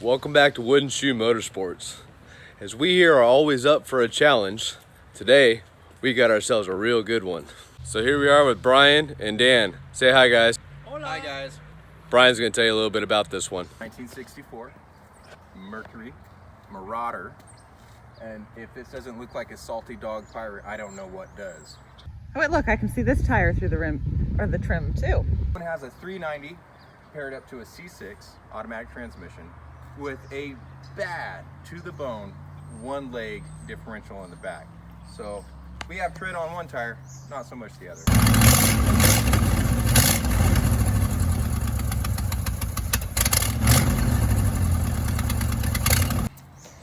Welcome back to Wooden Shoe Motorsports. As we here are always up for a challenge, today we got ourselves a real good one. So here we are with Brian and Dan. Say hi, guys. Hola. Hi, guys. Brian's gonna tell you a little bit about this one. 1964 Mercury Marauder, and if this doesn't look like a salty dog pirate, I don't know what does. Oh wait, look, I can see this tire through the rim, or the trim too. It has a 390 paired up to a C6 automatic transmission with a bad, to the bone, one leg differential in the back. So we have tread on one tire, not so much the other.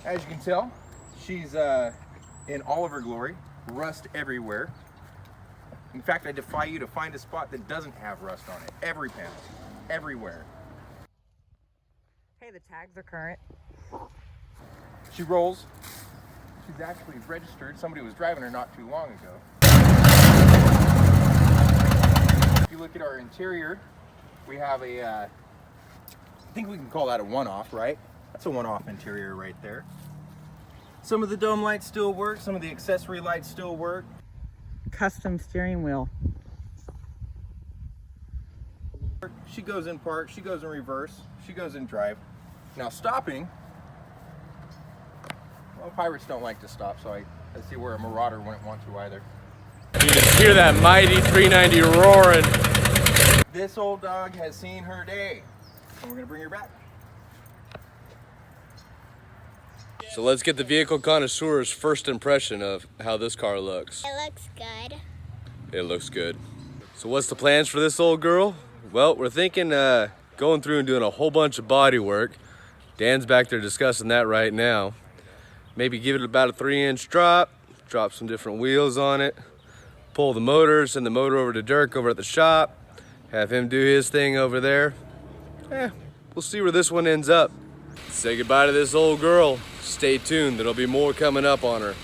As you can tell, she's in all of her glory, rust everywhere. In fact, I defy you to find a spot that doesn't have rust on it. Every panel, everywhere. Hey, the tags are current. She rolls. She's actually registered. Somebody was driving her not too long ago. If you look at our interior, we have a, I think we can call that a one-off, right? That's a one-off interior right there. Some of the dome lights still work. Some of the accessory lights still work. Custom steering wheel. She goes in park, she goes in reverse, she goes in drive. Now stopping, well, pirates don't like to stop, so I see where a Marauder wouldn't want to either. You can hear that mighty 390 roaring. This old dog has seen her day, and we're gonna bring her back. So let's get the vehicle connoisseur's first impression of how this car looks. It looks good. It looks good. So what's the plans for this old girl? Well, we're thinking going through and doing a whole bunch of body work. Dan's back there discussing that right now. Maybe give it about a 3-inch drop some different wheels on it, pull the motor, send the motor over to Dirk over at the shop, have him do his thing over there. We'll see where this one ends up. Say goodbye to this old girl. Stay tuned, there'll be more coming up on her.